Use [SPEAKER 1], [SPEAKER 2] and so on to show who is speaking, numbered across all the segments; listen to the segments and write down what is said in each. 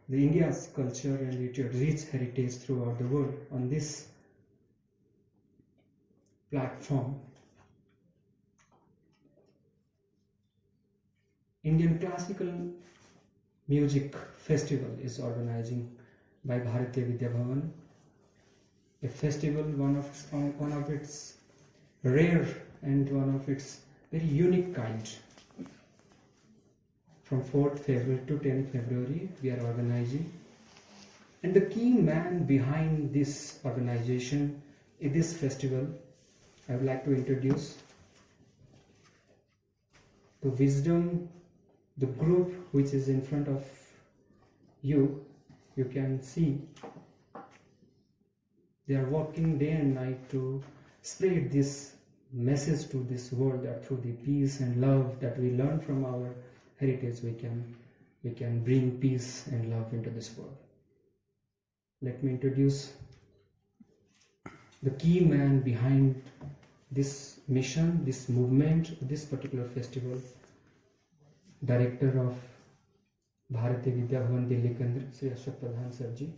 [SPEAKER 1] the India's culture and its rich heritage throughout the world on this platform. Indian Classical Music Festival is organizing by Bharatiya Vidya Bhavan, a festival one of its rare and one of its very unique kind. From 4th February to 10th February we are organizing, and the key man behind this organization in this festival, I would like to introduce the Wisdom, the group which is in front of you. You can see they are working day and night to spread this message to this world, that through the peace and love that we learn from our heritage, we can bring peace and love into this world. Let me introduce the key man behind this mission, this movement, this particular festival, Director of Bharatiya Vidya Bhavan Delhi Kendra, Sri Ashok Pradhan Sirji,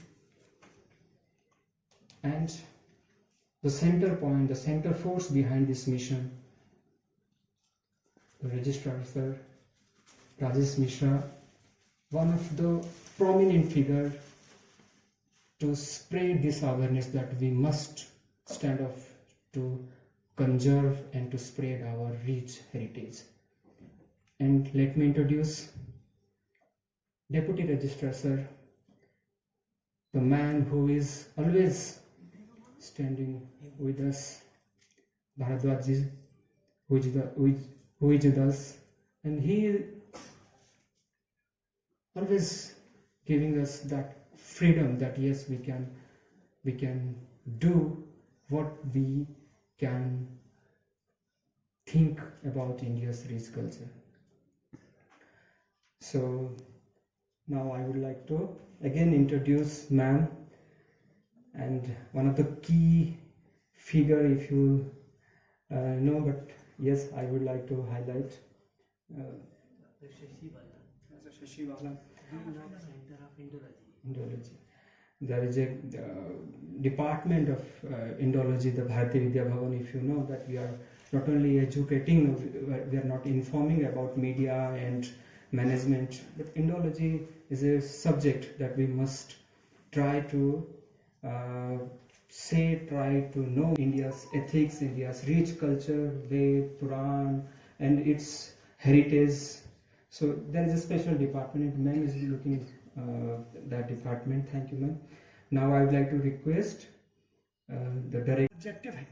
[SPEAKER 1] and the center point, the center force behind this mission, the Registrar Sir Rajesh Mishra, one of the prominent figure to spread this awareness that we must stand up to conserve and to spread our rich heritage. And let me introduce Deputy Registrar Sir, the man who is always standing with us, Bharadwaj, who is with us, and he always giving us that freedom that yes, we can do what we can think about India's rich culture. So now I would like to again introduce ma'am, and one of the key figure, if you know, but yes, I would like to highlight Shashiwala. Center of Indology. There is a department of Indology, the Bharatiya Vidya Bhavan. If you know that we are not only educating, we are not informing about media and management, but Indology is a subject that we must try to try to know India's ethics, India's rich culture, Ved, Puran, and its heritage. So there is a special department. Ma'am is looking that department. Thank you, ma'am. Now I would like to request the director.
[SPEAKER 2] Objective है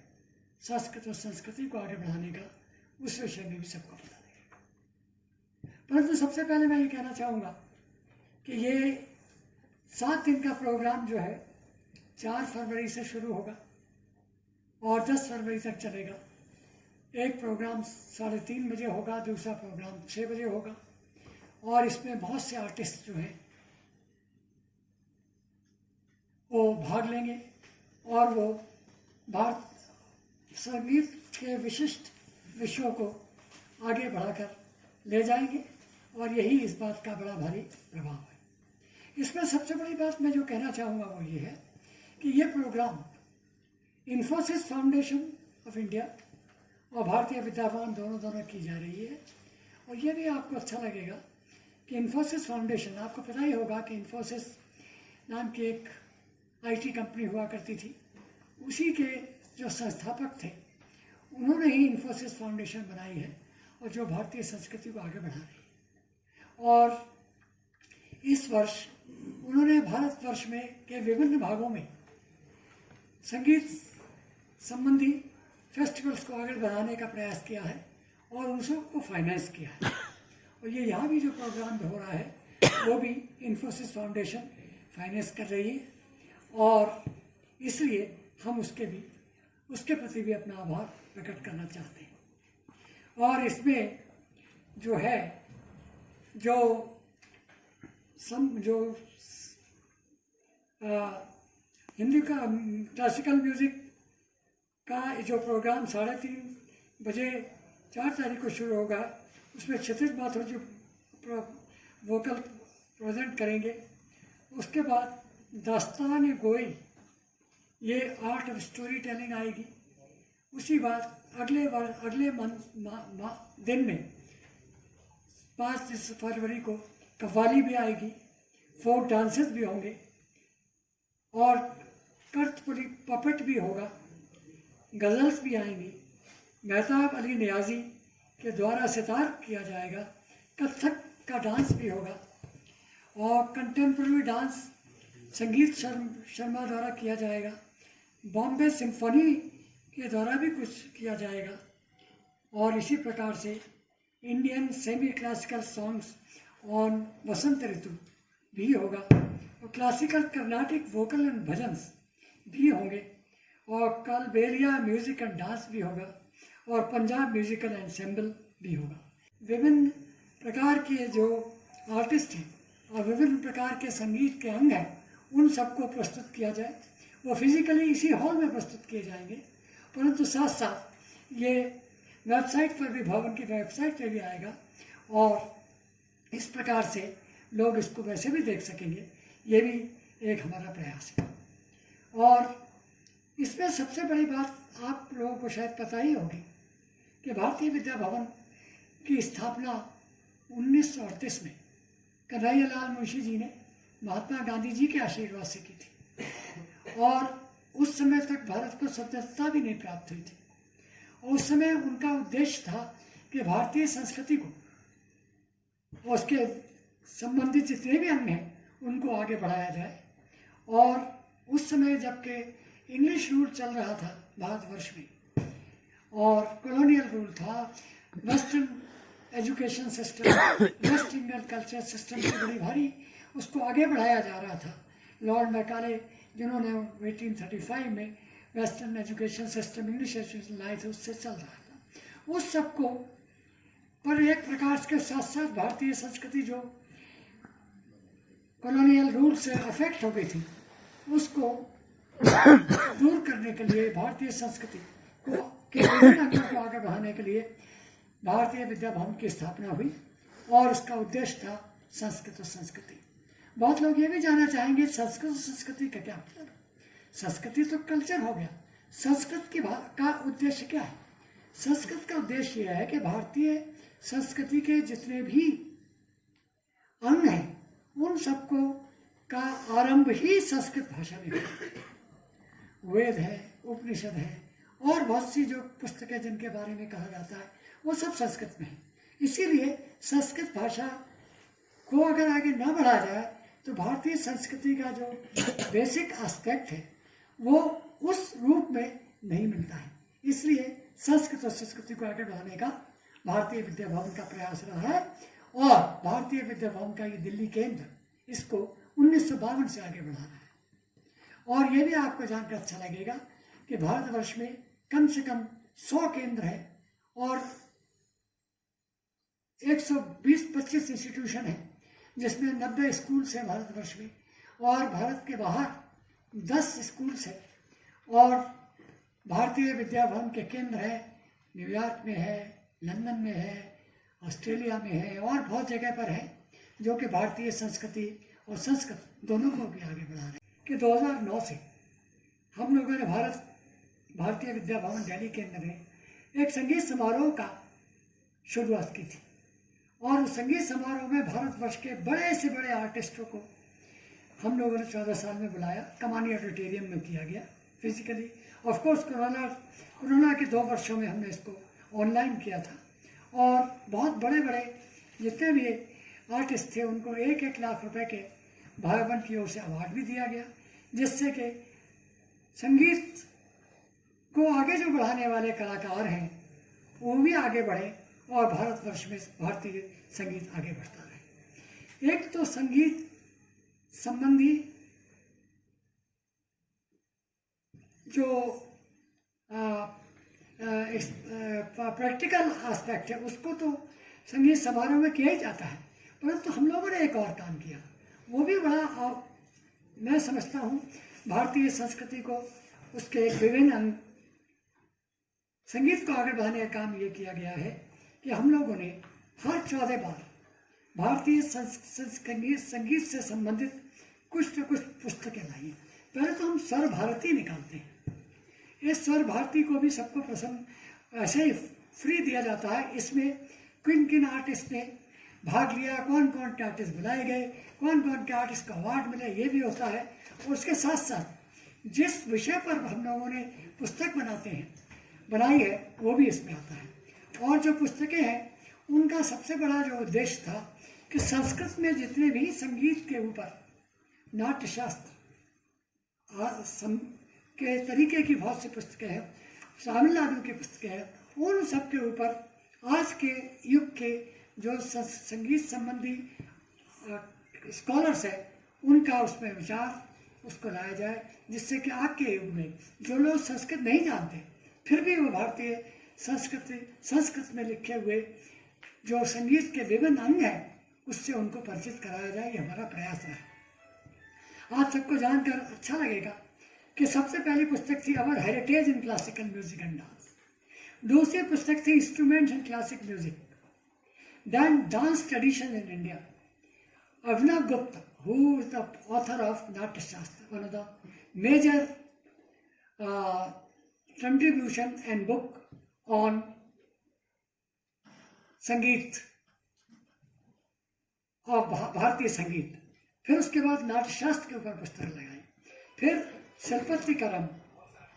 [SPEAKER 2] संस्कृत और संस्कृति को आगे बढ़ाने का, उस विषय में भी सबको पता लगेगा। परंतु सबसे पहले मैं ये कहना चाहूँगा कि ये 7 दिन का प्रोग्राम जो है 4 फरवरी से शुरू होगा और 10 फरवरी तक चलेगा। एक प्रोग्राम 3:30 बजे होगा, दूसरा प्रोग्राम 6 बजे होगा, और इसमें बहुत से आर्टिस्ट जो हैं वो भाग लेंगे और वो भारत संगीत के विशिष्ट विषयों को आगे बढ़ाकर ले जाएंगे, और यही इस बात का बड़ा भारी प्रभाव है। इसमें सबसे बड़ी बात मैं जो कहना चाहूँगा वो ये है कि ये programme Infosys Foundation of India और भारतीय विद्या भवन दोनों की जा रही है। और ये भी आपको अच्छा लगेगा कि इन्फोसिस फाउंडेशन, आपको पता ही होगा कि इन्फोसिस नाम की एक IT कंपनी हुआ करती थी, उसी के जो संस्थापक थे उन्होंने ही इन्फोसिस फाउंडेशन बनाई है और जो भारतीय संस्कृति को आगे बढ़ा रही है। और इस वर्ष उन्होंने भारतवर्ष में के विभिन्न भागों में संगीत संबंधी फेस्टिवल्स को आगे बढ़ाने का प्रयास किया है और उन सबको फाइनेंस किया है। और ये यहाँ भी जो प्रोग्राम हो रहा है वो भी इन्फोसिस फाउंडेशन फाइनेंस कर रही है, और इसलिए हम उसके प्रति भी अपना आभार प्रकट करना चाहते हैं। और इसमें जो है जो हिंदी का क्लासिकल म्यूज़िक का जो प्रोग्राम 3:30 बजे 4 तारीख को शुरू होगा, उसमें क्षितिज माथुर जी वोकल प्रेजेंट करेंगे। उसके बाद दास्तान गोई, ये आर्ट ऑफ स्टोरी टेलिंग आएगी। उसी बाद अगले दिन में 5 फरवरी को कव्वाली भी आएगी, फोक डांसेस भी होंगे और कठपुतली पपेट भी होगा, गज़ल्स भी आएंगी, मेहताब अली नियाजी के द्वारा सितार किया जाएगा, कथक का डांस भी होगा और कंटेम्प्रेरी डांस संगीत शर्मा द्वारा किया जाएगा, बॉम्बे सिम्फनी के द्वारा भी कुछ किया जाएगा और इसी प्रकार से Indian semi classical songs on वसंत ऋतु भी होगा और classical Carnatic vocal and bhajans भी होंगे और कालबेलिया म्यूजिक एंड डांस भी होगा और पंजाब म्यूजिकल एंसेंबल भी होगा। विभिन्न प्रकार के जो आर्टिस्ट हैं और विभिन्न प्रकार के संगीत के अंग हैं, उन सबको प्रस्तुत किया जाए। वो फिजिकली इसी हॉल में प्रस्तुत किए जाएंगे, परंतु साथ साथ ये वेबसाइट पर भी, भवन की वेबसाइट पर भी आएगा और इस प्रकार से लोग इसको वैसे भी देख सकेंगे। ये भी एक हमारा प्रयास है। और इसमें सबसे बड़ी बात आप लोगों को शायद पता ही होगी कि भारतीय विद्या भवन की स्थापना 1938 में कन्हैयालाल मुंशी जी ने महात्मा गांधी जी के आशीर्वाद से की थी और उस समय तक भारत को स्वतंत्रता भी नहीं प्राप्त हुई थी। और उस समय उनका उद्देश्य था कि भारतीय संस्कृति को और उसके संबंधित जितने भी अंग हैं उनको आगे बढ़ाया जाए। और उस समय जबकि इंग्लिश रूल चल रहा था भारतवर्ष में और कॉलोनियल रूल था, western education system, West Indian culture system की बड़ी भारी उसको आगे बढ़ाया जा रहा था। लॉर्ड मैकाले जिन्होंने 1835 में western education system, English education लाए थे, उससे चल रहा था। उस सबको पर एक प्रकार के साथ साथ भारतीय संस्कृति जो कॉलोनियल रूल से अफेक्ट हो गई थी, उसको दूर करने के लिए भारतीय संस्कृति को के विभिन्न अंगों को आगे बढ़ाने के लिए भारतीय विद्या भवन की स्थापना हुई और उसका उद्देश्य था संस्कृत और संस्कृति। बहुत लोग ये भी जानना चाहेंगे संस्कृत और संस्कृति का क्या मतलब। संस्कृति तो कल्चर हो गया, संस्कृत का उद्देश्य क्या है? संस्कृत का उद्देश्य यह है कि भारतीय संस्कृति के जितने भी अंग हैं उन सबको का आरंभ ही संस्कृत भाषा में है। वेद है, उपनिषद है और बहुत सी जो पुस्तकें जिनके बारे में कहा जाता है वो सब संस्कृत में है। इसीलिए संस्कृत भाषा को अगर आगे न बढ़ाया जाए तो भारतीय संस्कृति का जो बेसिक एस्पेक्ट है वो उस रूप में नहीं मिलता है। इसलिए संस्कृत और संस्कृति को आगे बढ़ाने का भारतीय विद्या भवन का प्रयास रहा है और भारतीय विद्या भवन का ये दिल्ली केंद्र इसको 1952 से आगे बढ़ा रहा है। और ये भी आपको जानकर अच्छा लगेगा कि भारतवर्ष में कम से कम 100 केंद्र हैं और 120-25 इंस्टीट्यूशन हैं, जिसमें 90 स्कूल्स हैं भारतवर्ष में और भारत के बाहर 10 स्कूल्स हैं। और भारतीय विद्या भवन के केंद्र है न्यूयॉर्क में है, लंदन में है, ऑस्ट्रेलिया में है और बहुत जगह पर है, जो कि भारतीय संस्कृति और संस्कृत दोनों को भी आगे बढ़ा रहे हैं। कि 2009 से हम लोगों ने भारतीय विद्या भवन दिल्ली केंद्र में एक संगीत समारोह का शुरुआत की थी और उस संगीत समारोह में भारतवर्ष के बड़े से बड़े आर्टिस्टों को हम लोगों ने 14 साल में बुलाया। कमानी ऑडिटोरियम में किया गया फिजिकली। ऑफ कोर्स कोरोना के 2 वर्षों में हमने इसको ऑनलाइन किया था और बहुत बड़े बड़े जितने भी आर्टिस्ट थे उनको 1-1 लाख रुपए के भवन की ओर से अवार्ड भी दिया गया, जिससे कि संगीत को आगे जो बढ़ाने वाले कलाकार हैं वो भी आगे बढ़े और भारतवर्ष में भारतीय संगीत आगे बढ़ता रहे। एक तो संगीत संबंधी जो प्रैक्टिकल एस्पेक्ट है उसको तो संगीत समारोह में किया ही जाता है, परंतु हम लोगों ने एक और काम किया, वो भी बड़ा मैं समझता हूँ भारतीय संस्कृति को उसके विभिन्न अंग संगीत को आगे बढ़ाने का काम ये किया गया है कि हम लोगों ने हर 14 बार भारतीय संगीत से संबंधित कुछ न कुछ पुस्तकें लाई। पहले तो हम स्वर भारती निकालते हैं। इस स्वर भारती को भी सबको पसंद ऐसे ही फ्री दिया जाता है। इसमें किन किन आर्टिस्ट ने भाग लिया, कौन कौन के आर्टिस्ट बुलाए गए, कौन कौन के आर्टिस्ट को अवार्ड मिले, ये भी होता है। और उसके साथ साथ जिस विषय पर हम लोगों ने पुस्तक बनाई है वो भी इसमें आता है। और जो पुस्तकें हैं उनका सबसे बड़ा जो उद्देश्य था कि संस्कृत में जितने भी संगीत के ऊपर नाट्य शास्त्र के तरीके की बहुत सी पुस्तकें हैं, तमिलनाडु की पुस्तकें हैं, उन सब के ऊपर आज के युग के जो संगीत संबंधी स्कॉलर्स हैं उनका उसमें विचार उसको लाया जाए, जिससे कि आज के युग में जो लोग संस्कृत नहीं जानते फिर भी वो भारतीय संस्कृत में लिखे हुए जो संगीत के विभिन्न अंग हैं उससे उनको परिचित कराया जाए, ये हमारा प्रयास रहा। आप सबको जानकर अच्छा लगेगा कि सबसे पहली पुस्तक थी our heritage in classical music and dance. दूसरी पुस्तक थी instruments in classic music, then dance tradition in India. Abhinav Gupta, who is the author of Natya Shastra, one of the major contribution and book on संगीत और भारतीय संगीत। फिर उसके बाद नाट्य शास्त्र के ऊपर पुस्तक लगाई। फिर शिल्पतिकरम,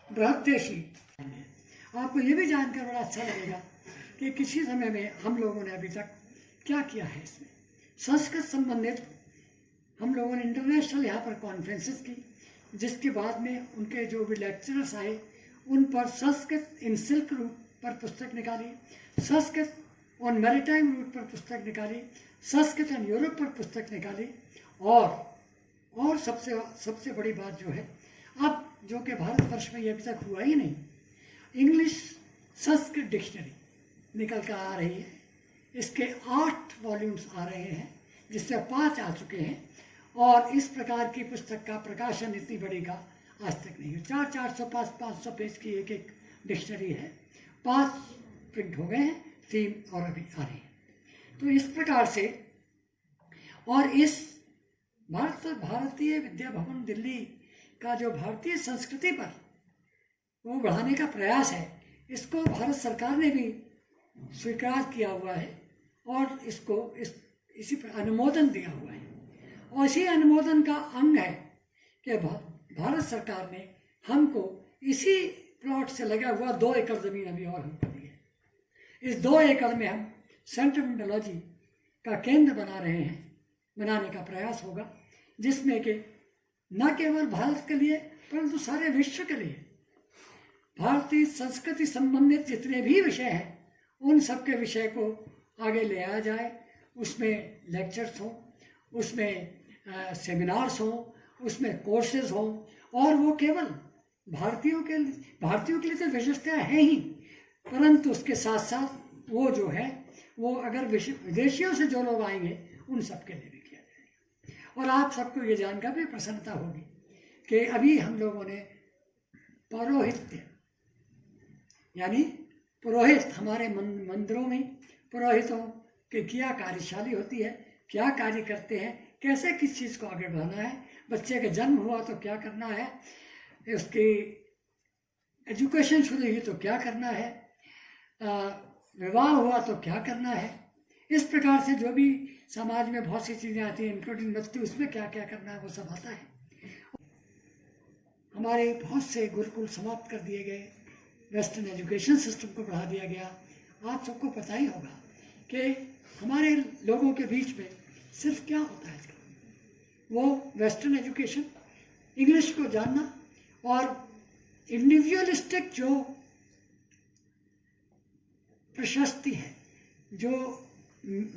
[SPEAKER 2] बृहद्देशी। आपको ये भी जानकर बड़ा अच्छा लगेगा कि किसी समय में हम लोगों ने अभी तक क्या किया है। इसमें संस्कृत संबंधित हम लोगों ने इंटरनेशनल यहाँ पर कॉन्फ्रेंसेस की, जिसके बाद में उनके जो भी लेक्चरर्स आए उन पर संस्कृत इन सिल्क रूट पर पुस्तक निकाली, संस्कृत ऑन मैरीटाइम रूट पर पुस्तक निकाली, संस्कृत एंड यूरोप पर पुस्तक निकाली। और सबसे बड़ी बात जो है अब जो कि भारतवर्ष में ये अभी तक हुआ ही नहीं, इंग्लिश संस्कृत डिक्शनरी निकल कर आ रही है। इसके 8 वॉल्यूम्स आ रहे हैं, जिससे 5 आ चुके हैं। और इस प्रकार की पुस्तक का प्रकाशन इतनी बड़ी का आज तक नहीं है। 400-500 पेज की एक डिक्शनरी है। 5 प्रिंट हो गए हैं, 3 और अभी आ रही है। तो इस प्रकार से और इस भारतीय विद्या भवन दिल्ली का जो भारतीय संस्कृति पर वो बढ़ाने का प्रयास है, इसको भारत सरकार ने भी स्वीकार किया हुआ है और इसको इसी पर अनुमोदन दिया हुआ है। और इसी अनुमोदन का अंग है कि भारत सरकार ने हमको इसी प्लॉट से लगा हुआ 2 एकड़ ज़मीन अभी और हमको दी है। इस 2 एकड़ में हम सेंटर मिंडोलॉजी का केंद्र बनाने का प्रयास होगा, जिसमें कि न केवल भारत के लिए परंतु सारे विश्व के लिए भारतीय संस्कृति संबंधित जितने भी विषय हैं उन सब के विषय को आगे ले आया जाए। उसमें लेक्चर्स हों, उसमें सेमिनार्स हों, उसमें कोर्सेज हों। और वो केवल भारतीयों के लिए तो विशेषता है ही, परंतु उसके साथ साथ वो जो है वो अगर विदेशियों से जो लोग आएंगे उन सब के लिए भी किया जाएगा। और आप सबको ये जानकर भी प्रसन्नता होगी कि अभी हम लोगों ने पौरोहित्य यानी पुरोहित, हमारे मंदिरों में पुरोहितों की क्या कार्यशाली होती है, क्या कार्य करते हैं, कैसे किस चीज़ को आगे बढ़ाना है, बच्चे का जन्म हुआ तो क्या करना है, उसकी एजुकेशन शुरू हुई तो क्या करना है, विवाह हुआ तो क्या करना है। इस प्रकार से जो भी समाज में बहुत सी चीज़ें आती हैं, इंक्लूडिंग मृत्यु, उसमें क्या क्या करना है वो सब आता है। हमारे बहुत से गुरुकुल समाप्त कर दिए गए, वेस्टर्न एजुकेशन सिस्टम को बढ़ा दिया गया। आप सबको पता ही होगा कि हमारे लोगों के बीच में सिर्फ क्या होता है आजकल, वो वेस्टर्न एजुकेशन, इंग्लिश को जानना और इंडिविजुअलिस्टिक जो प्रशस्ति है, जो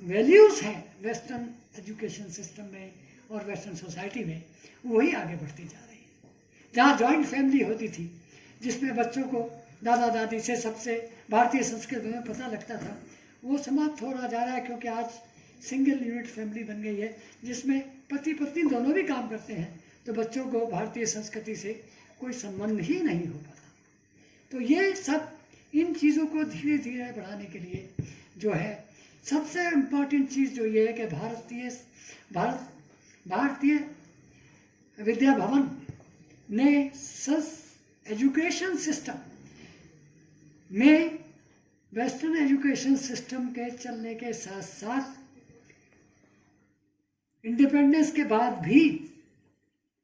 [SPEAKER 2] वैल्यूज़ हैं वेस्टर्न एजुकेशन सिस्टम में और वेस्टर्न सोसाइटी में, वही आगे बढ़ती जा रही है। जहाँ जॉइंट फैमिली होती थी, जिसमें बच्चों को दादा दादी से सबसे भारतीय संस्कृति में पता लगता था, वो समाप्त हो रहा जा रहा है, क्योंकि आज सिंगल यूनिट फैमिली बन गई है, जिसमें पति पत्नी दोनों भी काम करते हैं, तो बच्चों को भारतीय संस्कृति से कोई संबंध ही नहीं हो पाता। तो ये सब इन चीज़ों को धीरे धीरे बढ़ाने के लिए जो है सबसे इम्पॉर्टेंट चीज़ जो ये है कि भारतीय विद्या भवन ने एजुकेशन सिस्टम में वेस्टर्न एजुकेशन सिस्टम के चलने के साथ साथ इंडिपेंडेंस के बाद भी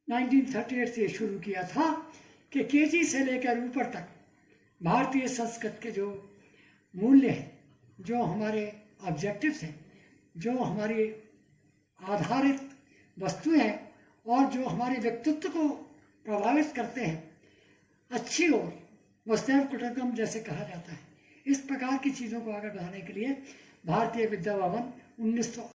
[SPEAKER 2] 1938 से शुरू किया था कि केजी से लेकर ऊपर तक भारतीय संस्कृत के जो मूल्य हैं, जो हमारे ऑब्जेक्टिव्स हैं, जो हमारी आधारित वस्तुएं हैं और जो हमारे व्यक्तित्व को प्रभावित करते हैं, अच्छी ओर वसुधैव कुटुंबकम जैसे कहा जाता है, इस प्रकार की चीज़ों को आगे बढ़ाने के लिए भारतीय विद्या भवन 1900